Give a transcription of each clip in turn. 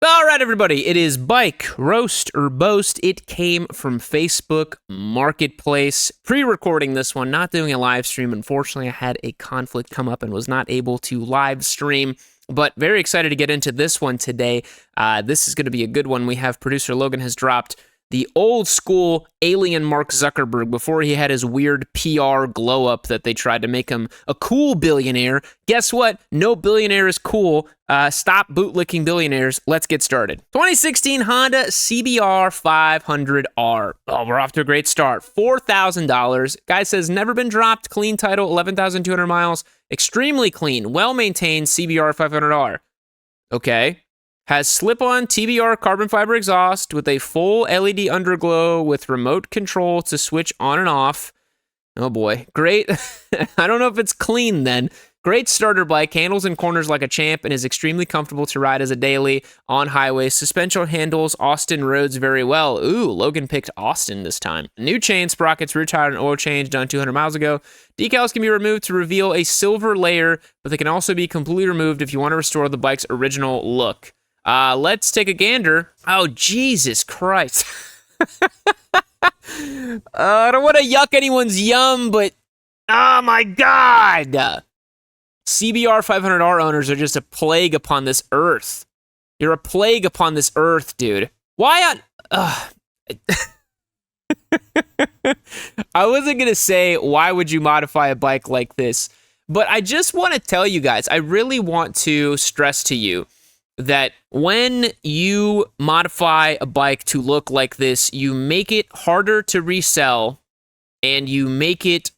All right, everybody, it is Bike, Roast, or Boast. It came from Facebook Marketplace. Pre-recording this one, not doing a live stream. Unfortunately, I had a conflict come up and was not able to live stream, but very excited to get into this one today. This is going to be a good one. We have producer Logan has dropped the old school alien Mark Zuckerberg before he had his weird PR glow up that they tried to make him a cool billionaire. Guess what? No billionaire is cool. Stop bootlicking billionaires. Let's get started. 2016 Honda CBR 500R. Oh, we're off to a great start. $4,000. Guy says never been dropped. Clean title, 11,200 miles. Extremely clean, well-maintained CBR 500R. Okay. Has slip-on TBR carbon fiber exhaust with a full LED underglow with remote control to switch on and off. Oh boy, great. I don't know if it's clean then. Great starter bike, handles in corners like a champ, and is extremely comfortable to ride as a daily on highways. Suspension handles Austin roads very well. Ooh, Logan picked Austin this time. New chain, sprockets, rear tire, and oil change done 200 miles ago. Decals can be removed to reveal a silver layer, but they can also be completely removed if you want to restore the bike's original look. Let's take a gander. Oh, Jesus Christ. I don't want to yuck anyone's yum, but oh my God. CBR 500R owners are just a plague upon this earth. You're a plague upon this earth, dude. Why on... I wasn't going to say, why would you modify a bike like this? But I just want to tell you guys, I really want to stress to you that when you modify a bike to look like this, you make it harder to resell and you make it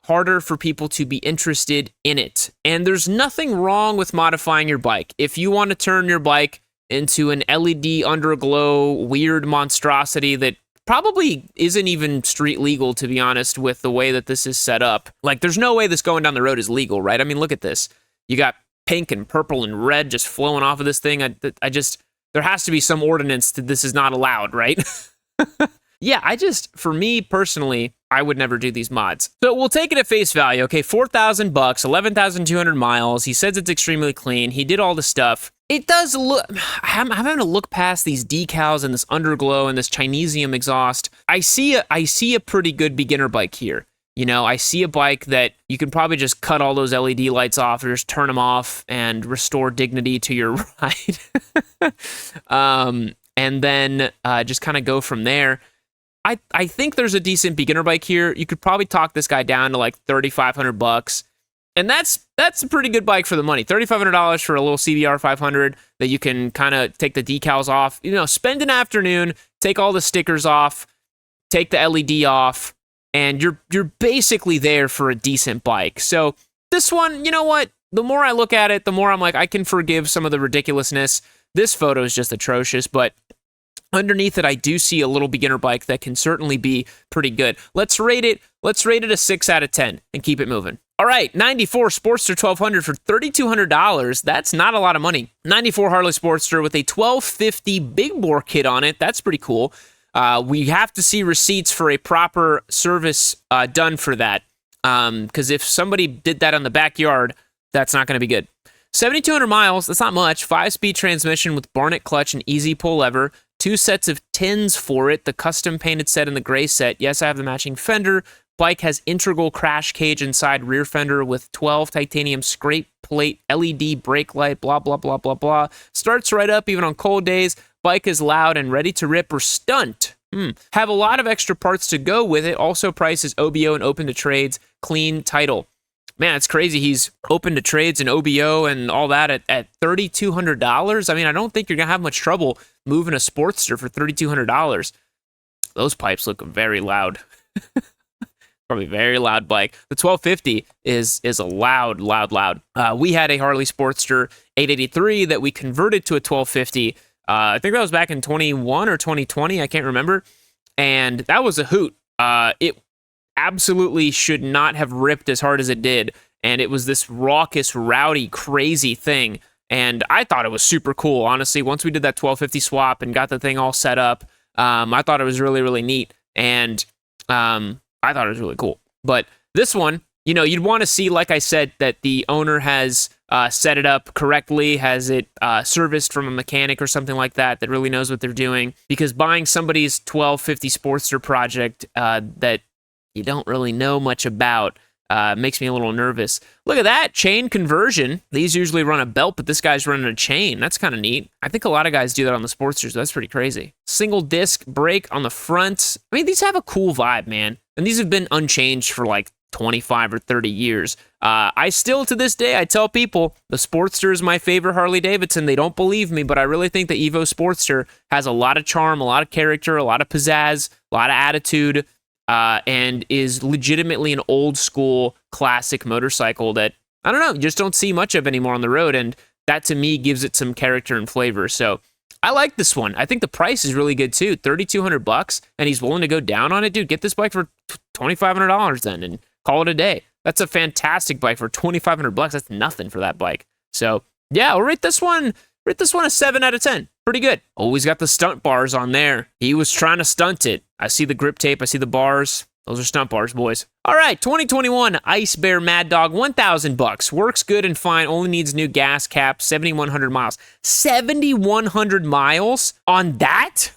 harder for people to be interested in it. And there's nothing wrong with modifying your bike. If you want to turn your bike into an LED underglow weird monstrosity that probably isn't even street legal, to be honest, with the way that this is set up. Like, there's no way this going down the road is legal, right? I mean, look at this. You got pink and purple and red just flowing off of this thing. There has to be some ordinance that this is not allowed, right? Yeah, for me personally, I would never do these mods. So we'll take it at face value. Okay, $4,000, 11,200 miles. He says it's extremely clean. He did all the stuff. It does look, I'm having to look past these decals and this underglow and this Chinesium exhaust. I see a pretty good beginner bike here. You know, I see a bike that you can probably just cut all those LED lights off or just turn them off and restore dignity to your ride. And then just kind of go from there. I think there's a decent beginner bike here. You could probably talk this guy down to like $3,500. And that's a pretty good bike for the money. $3,500 for a little CBR 500 that you can kind of take the decals off. You know, spend an afternoon, take all the stickers off, take the LED off, and you're basically there for a decent bike. So this one, you know what? The more I look at it, the more I'm like, I can forgive some of the ridiculousness. This photo is just atrocious, but underneath it, I do see a little beginner bike that can certainly be pretty good. Let's rate it a 6 out of 10 and keep it moving. All right, 94 Sportster 1200 for $3,200. That's not a lot of money. 94 Harley Sportster with a 1250 big bore kit on it. That's pretty cool. We have to see receipts for a proper service done for that. Because if somebody did that on the backyard, that's not going to be good. 7,200 miles, that's not much. 5-speed transmission with Barnett clutch and easy pull lever. 2 sets of tins for it. The custom painted set and the gray set. Yes, I have the matching fender. Bike has integral crash cage inside rear fender with 12 titanium scrape plate LED brake light, blah, blah, blah, blah, blah. Starts right up even on cold days. Bike is loud and ready to rip or stunt. Have a lot of extra parts to go with it. Also prices OBO and open to trades. Clean title. Man, it's crazy. He's open to trades and OBO and all that at $3,200. I mean, I don't think you're going to have much trouble moving a Sportster for $3,200. Those pipes look very loud. Probably very loud bike. The 1250 is a loud. We had a Harley Sportster 883 that we converted to a 1250. I think that was back in 21 or 2020. I can't remember. And that was a hoot. It absolutely should not have ripped as hard as it did. And it was this raucous, rowdy, crazy thing. And I thought it was super cool, honestly. Once we did that 1250 swap and got the thing all set up, I thought it was really, really neat. And I thought it was really cool. But this one, you'd want to see, like I said, that the owner has set it up correctly, has it serviced from a mechanic or something like that really knows what they're doing. Because buying somebody's 1250 Sportster project that you don't really know much about makes me a little nervous. Look at that, chain conversion. These usually run a belt, but this guy's running a chain. That's kind of neat. I think a lot of guys do that on the Sportsters, so that's pretty crazy. Single disc brake on the front. I mean, these have a cool vibe, man. And these have been unchanged for like 25 or 30 years. I still, to this day, I tell people the Sportster is my favorite Harley Davidson. They don't believe me, but I really think the Evo Sportster has a lot of charm, a lot of character, a lot of pizzazz, a lot of attitude, and is legitimately an old school classic motorcycle that, I don't know, you just don't see much of anymore on the road. And that to me gives it some character and flavor. So I like this one. I think the price is really good too. $3,200, and he's willing to go down on it. Dude, get this bike for $2,500 then and call it a day. That's a fantastic bike for $2,500. That's nothing for that bike. So yeah, I'll rate this one a 7 out of 10. Pretty good. Always got the stunt bars on there. He was trying to stunt it. I see the grip tape. I see the bars. Those are stunt bars, boys. All right, 2021 Ice Bear Mad Dog, $1,000. Works good and fine. Only needs new gas cap. 7,100 miles. 7,100 miles on that?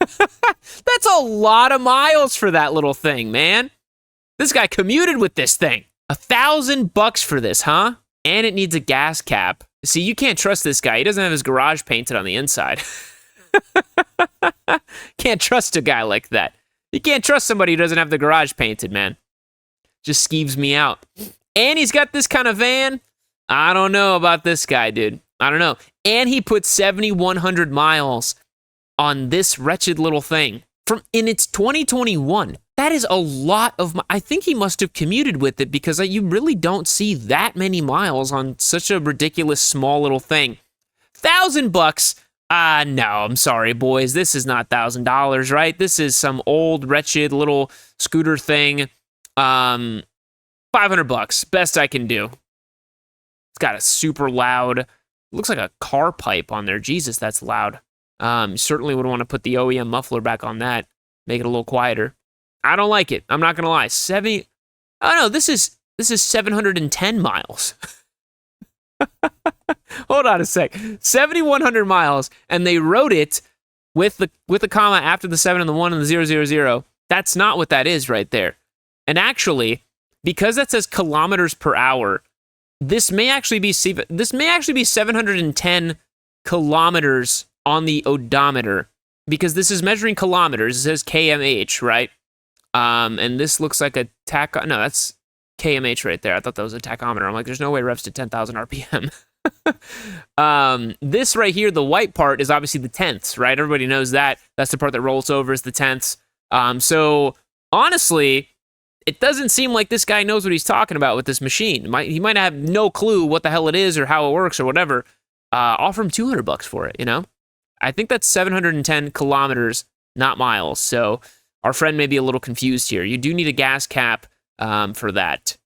That's a lot of miles for that little thing, man. This guy commuted with this thing. $1,000 for this, huh? And it needs a gas cap. See, you can't trust this guy. He doesn't have his garage painted on the inside. Can't trust a guy like that. You can't trust somebody who doesn't have the garage painted, man. Just skeeves me out. And he's got this kind of van. I don't know about this guy, dude. I don't know. And he put 7,100 miles on this wretched little thing. In its 2021. That is a lot of I think he must have commuted with it, because you really don't see that many miles on such a ridiculous small little thing. $1,000. No, I'm sorry, boys. This is not $1,000, right? This is some old, wretched little scooter thing. $500. Best I can do. It's got a super loud, looks like a car pipe on there. Jesus, that's loud. Certainly would want to put the OEM muffler back on that. Make it a little quieter. I don't like it. I'm not going to lie. Oh no, this is 710 miles. Hold on a sec. 7,100 miles, and they wrote it with the comma after the 7 and the 1 and the 000. That's not what that is right there. And actually, because that says kilometers per hour, this may actually be 710 kilometers on the odometer, because this is measuring kilometers. It says kmh, right? And this looks like a no, that's kmh right there. I thought that was a tachometer. I'm like, there's no way revs to 10,000 RPM. This right here, the white part, is obviously the tenths, right? Everybody knows that. That's the part that rolls over, is the tenths. So honestly, it doesn't seem like this guy knows what he's talking about with this machine. He might have no clue what the hell it is or how it works or whatever. Offer him $200 for it, you know? I think that's 710 kilometers, not miles. So our friend may be a little confused here. You do need a gas cap for that.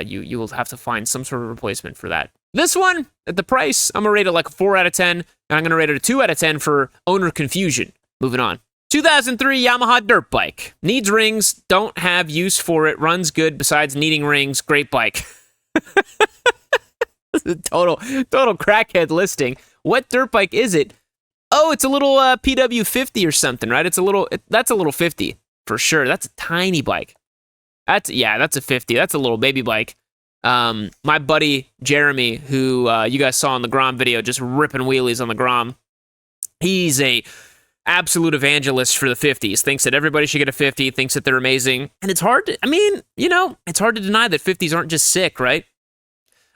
You will have to find some sort of replacement for that. This one, at the price, I'm going to rate it like a 4 out of 10, and I'm going to rate it a 2 out of 10 for owner confusion. Moving on. 2003 Yamaha dirt bike. Needs rings, don't have use for it, runs good besides needing rings, great bike. Total crackhead listing. What dirt bike is it? Oh, it's a little PW50 or something, right? That's a little 50 for sure. That's a tiny bike. That's a 50. That's a little baby bike. My buddy Jeremy, who you guys saw in the Grom video, just ripping wheelies on the Grom. He's a absolute evangelist for the 50s. Thinks that everybody should get a 50. Thinks that they're amazing. And it's hard to, it's hard to deny that 50s aren't just sick, right?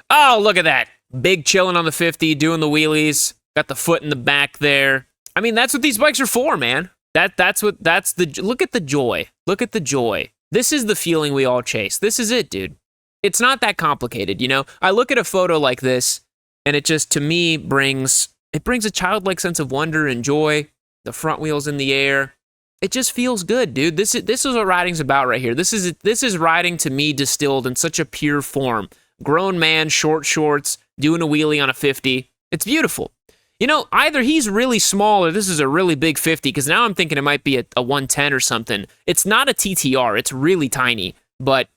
Oh, look at that. Big chilling on the 50, doing the wheelies. Got the foot in the back there. I mean, that's what these bikes are for, man. Look at the joy. Look at the joy. This is the feeling we all chase. This is it, dude. It's not that complicated, you know? I look at a photo like this, and it just, to me, brings a childlike sense of wonder and joy. The front wheels in the air. It just feels good, dude. This is what riding's about right here. This is riding, to me, distilled in such a pure form. Grown man, short shorts, doing a wheelie on a 50. It's beautiful. You know, either he's really small or this is a really big 50, because now I'm thinking it might be a 110 or something. It's not a TTR. It's really tiny. But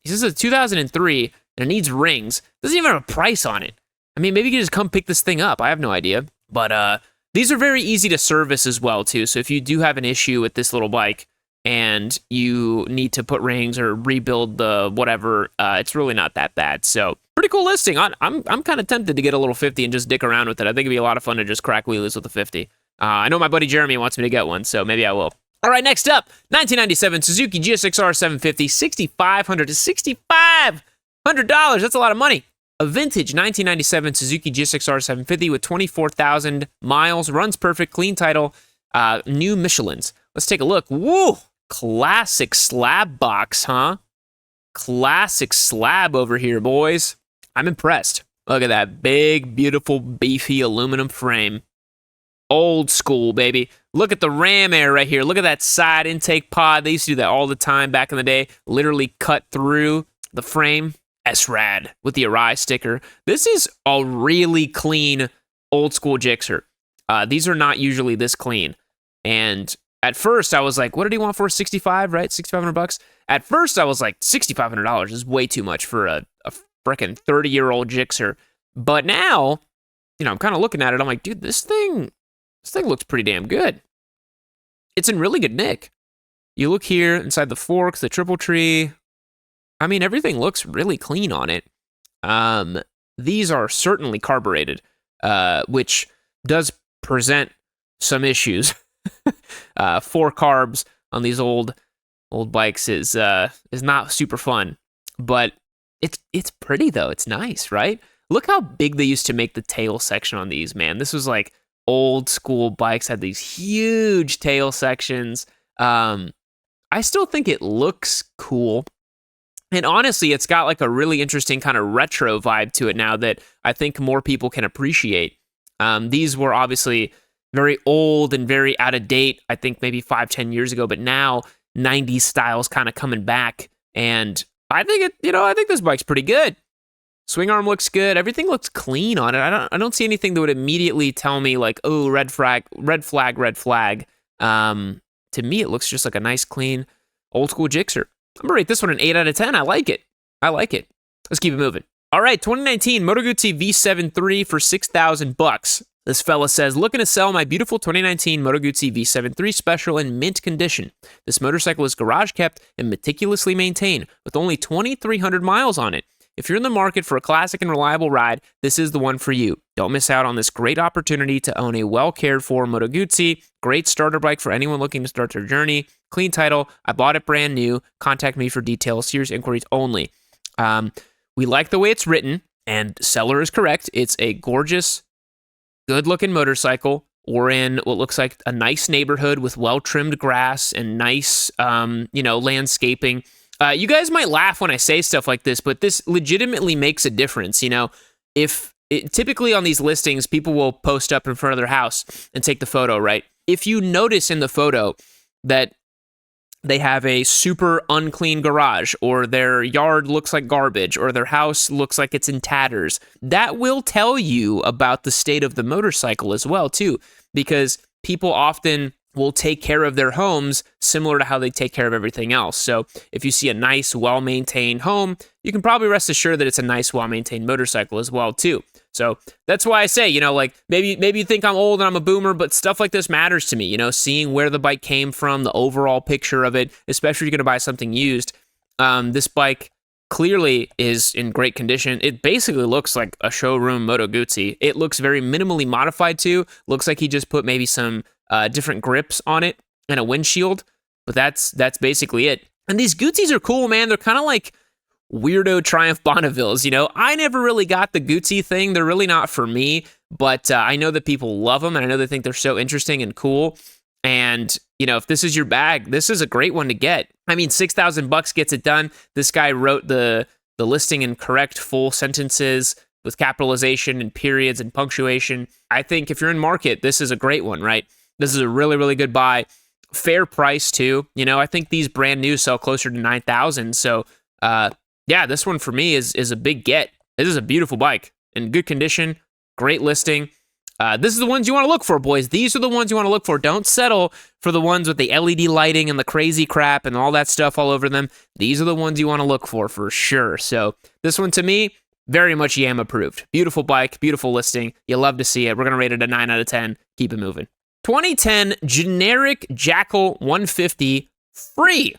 This is a 2003, and it needs rings. Doesn't even have a price on it. I mean, maybe you can just come pick this thing up. I have no idea. But these are very easy to service as well, too. So if you do have an issue with this little bike and you need to put rings or rebuild the whatever, it's really not that bad. So pretty cool listing. I'm kind of tempted to get a little 50 and just dick around with it. I think it'd be a lot of fun to just crack wheelies with a 50. I know my buddy Jeremy wants me to get one, so maybe I will. All right, next up, 1997 Suzuki GSX-R750, $6,500 to $6,500. That's a lot of money. A vintage 1997 Suzuki GSX-R750 with 24,000 miles, runs perfect, clean title, new Michelins. Let's take a look. Woo! Classic slab box, huh? Classic slab over here, boys. I'm impressed. Look at that big, beautiful, beefy aluminum frame. Old school, baby. Look at the ram air right here. Look at that side intake pod. They used to do that all the time back in the day. Literally cut through the frame. S-Rad with the Arai sticker. This is a really clean old school Gixxer. These are not usually this clean. And at first I was like, what did he want for 65, right? $6,500. At first I was like, $6,500 is way too much for a freaking 30-year-old Gixxer. But now, I'm kind of looking at it. I'm like, dude, this thing looks pretty damn good. It's in really good nick. You look here inside the forks, the triple tree. I mean, everything looks really clean on it. These are certainly carbureted, which does present some issues. 4 carbs on these old bikes is not super fun, but it's pretty though. It's nice, right? Look how big they used to make the tail section on these, man. This was like old school bikes had these huge tail sections. I still think it looks cool. And honestly, it's got like a really interesting kind of retro vibe to it now that I think more people can appreciate. These were obviously very old and very out of date, I think maybe 5-10 years ago, but now 90s style's kind of coming back. And I think I think this bike's pretty good. Swing arm looks good. Everything looks clean on it. I don't see anything that would immediately tell me like, oh, red flag. To me, it looks just like a nice, clean, old school Gixxer. I'm gonna rate this one an 8 out of 10. I like it. Let's keep it moving. All right, 2019 Moto Guzzi V7 III for $6,000. This fella says, looking to sell my beautiful 2019 Moto Guzzi V7 III Special in mint condition. This motorcycle is garage kept and meticulously maintained with only 2,300 miles on it. If you're in the market for a classic and reliable ride, this is the one for you. Don't miss out on this great opportunity to own a well-cared-for Moto Guzzi. Great starter bike for anyone looking to start their journey. Clean title. I bought it brand new. Contact me for details. Serious inquiries only. We like the way it's written, and seller is correct. It's a gorgeous, good-looking motorcycle. We're in what looks like a nice neighborhood with well-trimmed grass and nice, landscaping. You guys might laugh when I say stuff like this, but this legitimately makes a difference. Typically on these listings, people will post up in front of their house and take the photo, right? If you notice in the photo that they have a super unclean garage, or their yard looks like garbage, or their house looks like it's in tatters, that will tell you about the state of the motorcycle as well, too, because people often will take care of their homes similar to how they take care of everything else. So if you see a nice, well-maintained home, you can probably rest assured that it's a nice, well-maintained motorcycle as well, too. So that's why I say, maybe you think I'm old and I'm a boomer, but stuff like this matters to me, seeing where the bike came from, the overall picture of it, especially if you're going to buy something used. This bike clearly is in great condition. It basically looks like a showroom Moto Guzzi. It looks very minimally modified too. Looks like he just put maybe some different grips on it and a windshield, but that's basically it. And these Guzzis are cool, man. They're kind of like weirdo Triumph Bonnevilles, I never really got the Guzzi thing. They're really not for me, but I know that people love them, and I know they think they're so interesting and cool. And, if this is your bag, this is a great one to get. I mean, $6,000 gets it done. This guy wrote the listing in correct full sentences with capitalization and periods and punctuation. I think if you're in market, this is a great one, right? This is a really, really good buy. Fair price, too. I think these brand new sell closer to $9,000. So, yeah, this one for me is a big get. This is a beautiful bike in good condition, great listing. This is the ones you want to look for, boys. These are the ones you want to look for. Don't settle for the ones with the LED lighting and the crazy crap and all that stuff all over them. These are the ones you want to look for sure. So this one, to me, very much Yam approved. Beautiful bike, beautiful listing. You love to see it. We're going to rate it a 9 out of 10. Keep it moving. 2010 generic Jackal 150, free.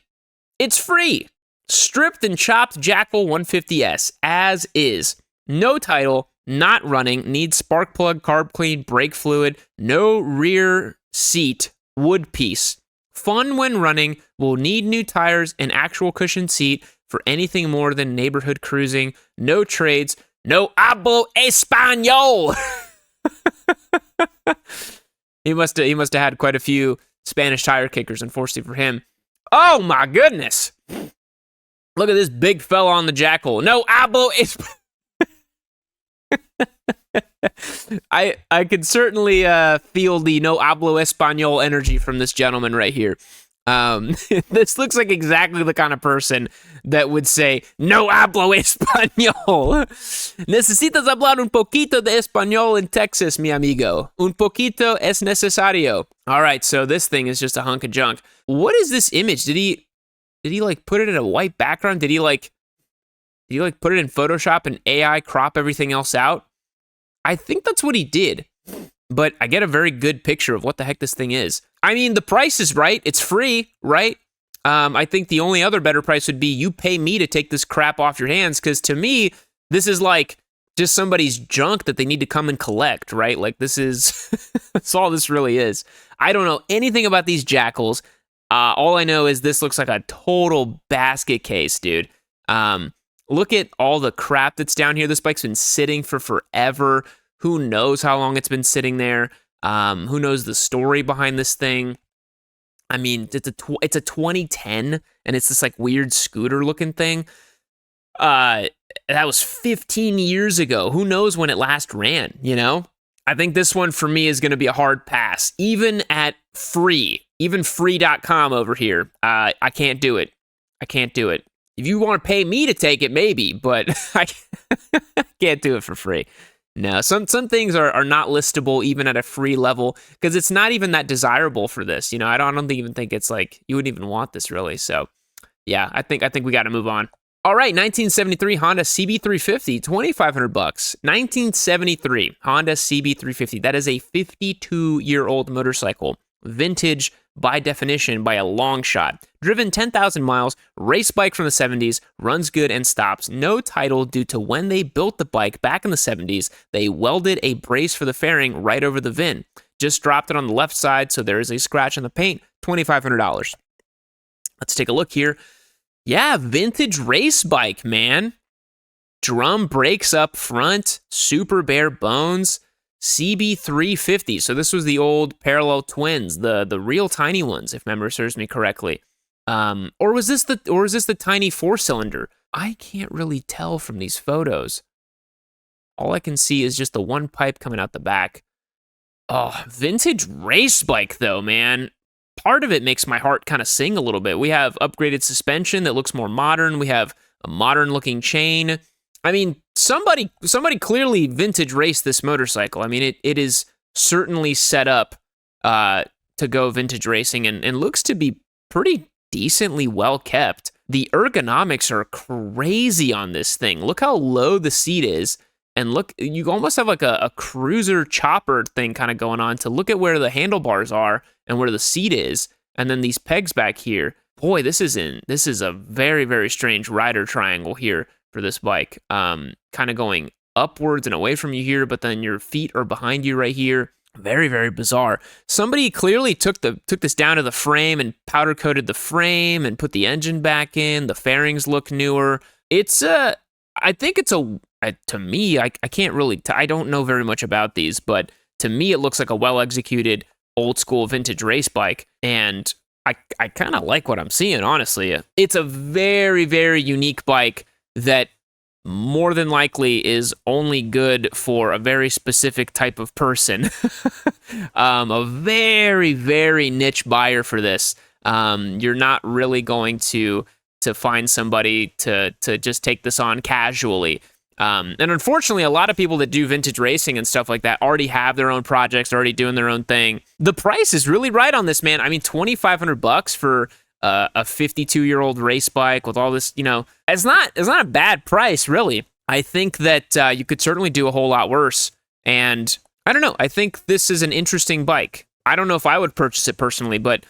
It's free. Stripped and chopped Jackal 150S, as is. No title, not running, needs spark plug, carb clean, brake fluid, no rear seat, wood piece. Fun when running, will need new tires and actual cushioned seat for anything more than neighborhood cruising. No trades, no hablo español. He must have had quite a few Spanish tire kickers, unfortunately for him. Oh my goodness. Look at this big fella on the Jackal. No hablo español. I could certainly feel the no hablo español energy from this gentleman right here. This looks like exactly the kind of person that would say, no hablo español. Necesitas hablar un poquito de español in Texas, mi amigo. Un poquito es necesario. All right, so this thing is just a hunk of junk. What is this image? Did he like put it in a white background? Did he like put it in Photoshop and AI crop everything else out? I think that's what he did, but I get a very good picture of what the heck this thing is. I mean, the price is right. It's free, right? I think the only other better price would be you pay me to take this crap off your hands, because to me, this is like just somebody's junk that they need to come and collect, right? Like this is, that's all this really is. I don't know anything about these Jackals. All I know is this looks like a total basket case, dude. Look at all the crap that's down here. This bike's been sitting for forever. Who knows how long it's been sitting there? Who knows the story behind this thing? I mean, it's a 2010, and it's this like weird scooter looking thing. That was 15 years ago. Who knows when it last ran, you know? I think this one for me is going to be a hard pass. Even at free, even free.com over here, I can't do it. I can't do it. If you want to pay me to take it, maybe, but I can't do it for free. No, some things are not listable even at a free level, because it's not even that desirable for this. You know, I don't even think it's like you wouldn't even want this really. So, yeah, I think we got to move on. All right, 1973 Honda CB350, $2,500. 1973 Honda CB350. That is a 52-year-old motorcycle, vintage by definition by a long shot. Driven 10,000 miles, race bike from the 70s, runs good and stops. No title due to when they built the bike back in the 70s. They welded a brace for the fairing right over the VIN. Just dropped it on the left side, so there is a scratch on the paint. $2,500. Let's take a look here. Yeah, vintage race bike, man. Drum brakes up front, super bare bones. CB350. So this was the old parallel twins, the real tiny ones, if memory serves me correctly. Or was this the tiny 4-cylinder? I can't really tell from these photos. All I can see is just the one pipe coming out the back. Oh, vintage race bike though, man. Part of it makes my heart kind of sing a little bit. We have upgraded suspension that looks more modern. We have a modern looking chain. I mean, somebody clearly vintage raced this motorcycle. I mean, it is certainly set up to go vintage racing and looks to be pretty decently well kept. The ergonomics are crazy on this thing. Look how low the seat is. And look, you almost have like a cruiser chopper thing kind of going on to look at where the handlebars are and where the seat is. And then these pegs back here. Boy, this is a very, very strange rider triangle here for this bike, kind of going upwards and away from you here, but then your feet are behind you right here. Very, very bizarre. Somebody clearly took this down to the frame and powder coated the frame and put the engine back in. The fairings look newer. I think to me, I can't really, I don't know very much about these, but to me, it looks like a well-executed old school vintage race bike. And I kind of like what I'm seeing, honestly. It's a very, very unique bike that more than likely is only good for a very specific type of person. A very, very niche buyer for this. You're not really going to find somebody to just take this on casually. And unfortunately, a lot of people that do vintage racing and stuff like that already have their own projects, already doing their own thing. The price is really right on this, man. I mean, $2,500 for a 52-year-old race bike with all this, it's not a bad price, really. I think that you could certainly do a whole lot worse. And I don't know. I think this is an interesting bike. I don't know if I would purchase it personally, but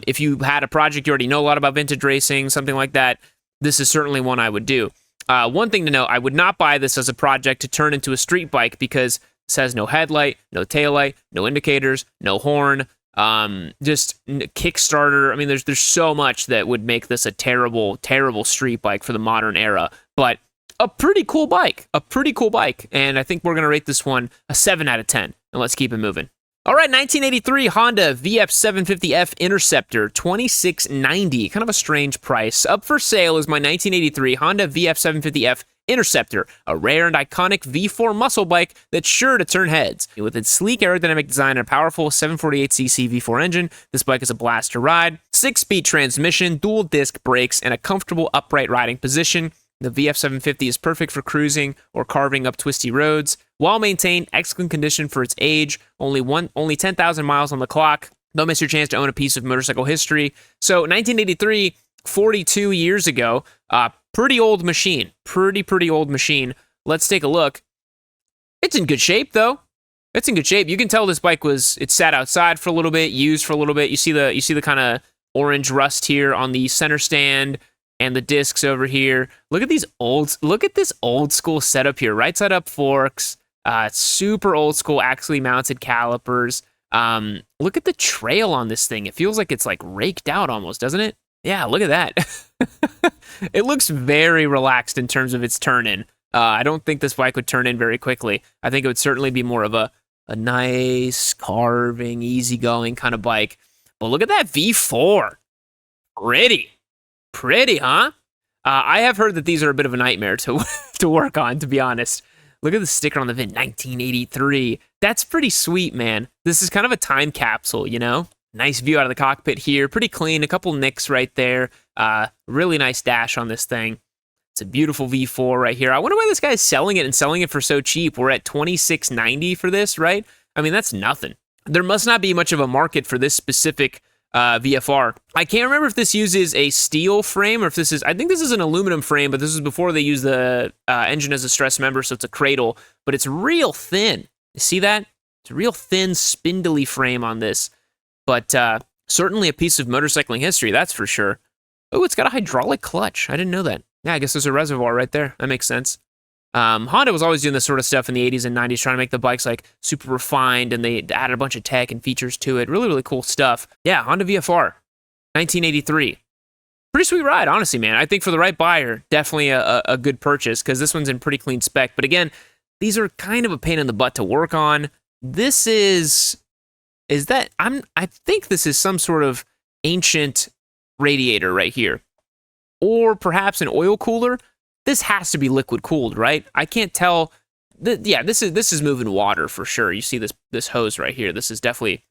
if you had a project, you already know a lot about vintage racing, something like that, this is certainly one I would do. One thing to note, I would not buy this as a project to turn into a street bike because this has no headlight, no taillight, no indicators, no horn, just Kickstarter. I mean, there's so much that would make this a terrible, terrible street bike for the modern era, but a pretty cool bike, and I think we're going to rate this one a 7 out of 10, and let's keep it moving. All right, 1983 Honda VF750F Interceptor, $2,690. Kind of a strange price. Up for sale is my 1983 Honda VF750F Interceptor, a rare and iconic V4 muscle bike that's sure to turn heads. With its sleek aerodynamic design and a powerful 748cc V4 engine, this bike is a blast to ride. 6-speed transmission, dual disc brakes, and a comfortable upright riding position. The VF750 is perfect for cruising or carving up twisty roads. Well-maintained, excellent condition for its age, only 10,000 miles on the clock. Don't miss your chance to own a piece of motorcycle history. So 1983, 42 years ago, pretty old machine. Pretty old machine. Let's take a look. It's in good shape, though. It's in good shape. You can tell this bike it sat outside for a little bit, used for a little bit. You see the kind of orange rust here on the center stand. And the discs over here. Look at this old school setup here. Right side up forks. Super old school axially mounted calipers. Look at the trail on this thing. It feels like it's like raked out almost, doesn't it? Yeah, look at that. It looks very relaxed in terms of its turn in. I don't think this bike would turn in very quickly. I think it would certainly be more of a nice carving, easygoing kind of bike. But look at that V4. Pretty, huh? I have heard that these are a bit of a nightmare to work on, to be honest. Look at the sticker on the VIN, 1983. That's pretty sweet, man. This is kind of a time capsule, Nice view out of the cockpit here. Pretty clean. A couple nicks right there. Really nice dash on this thing. It's a beautiful V4 right here. I wonder why this guy's selling it for so cheap. We're at $2,690 for this, right? I mean, that's nothing. There must not be much of a market for this specific VFR. I can't remember if this uses a steel frame or if I think this is an aluminum frame, but this is before they use the engine as a stress member, so it's a cradle, but it's real thin. You see that? It's a real thin, spindly frame on this, but certainly a piece of motorcycling history, that's for sure. Oh, it's got a hydraulic clutch. I didn't know that. Yeah, I guess there's a reservoir right there. That makes sense. Honda was always doing this sort of stuff in the 80s and 90s, trying to make the bikes like super refined, and they added a bunch of tech and features to it. Really cool stuff. Yeah, Honda VFR, 1983. Pretty sweet ride, honestly, man. I think for the right buyer, definitely a good purchase because this one's in pretty clean spec. But again, these are kind of a pain in the butt to work on. This I think this is some sort of ancient radiator right here, or perhaps an oil cooler. This has to be liquid cooled, right? I can't tell. Yeah, this is moving water for sure. You see this hose right here. This is definitely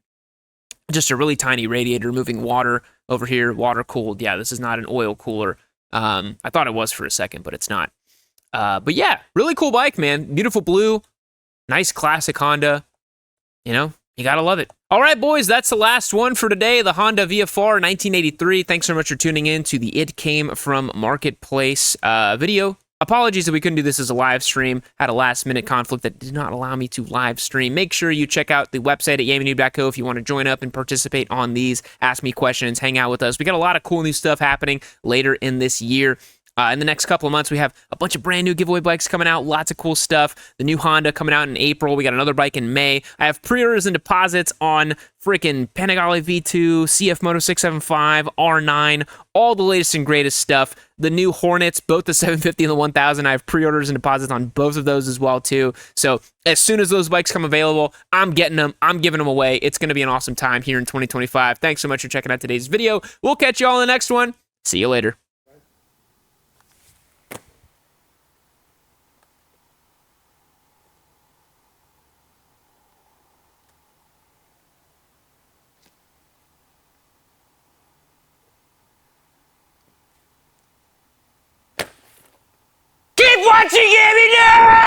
just a really tiny radiator moving water over here, water cooled. Yeah, this is not an oil cooler. I thought it was for a second, but it's not. But yeah, really cool bike, man. Beautiful blue, nice classic Honda. You gotta love it. All right, boys, that's the last one for today, the Honda VFR 1983. Thanks so much for tuning in to the It Came From Marketplace video. Apologies that we couldn't do this as a live stream. Had a last-minute conflict that did not allow me to live stream. Make sure you check out the website at yamanoob.co if you want to join up and participate on these, ask me questions, hang out with us. We got a lot of cool new stuff happening later in this year. In the next couple of months, we have a bunch of brand new giveaway bikes coming out, lots of cool stuff. The new Honda coming out in April. We got another bike in May. I have pre-orders and deposits on freaking Panigale V2, CF Moto 675, R9, all the latest and greatest stuff. The new Hornets, both the 750 and the 1000. I have pre-orders and deposits on both of those as well, too. So as soon as those bikes come available, I'm getting them. I'm giving them away. It's going to be an awesome time here in 2025. Thanks so much for checking out today's video. We'll catch you all in the next one. See you later. Keep watching! what you give me now?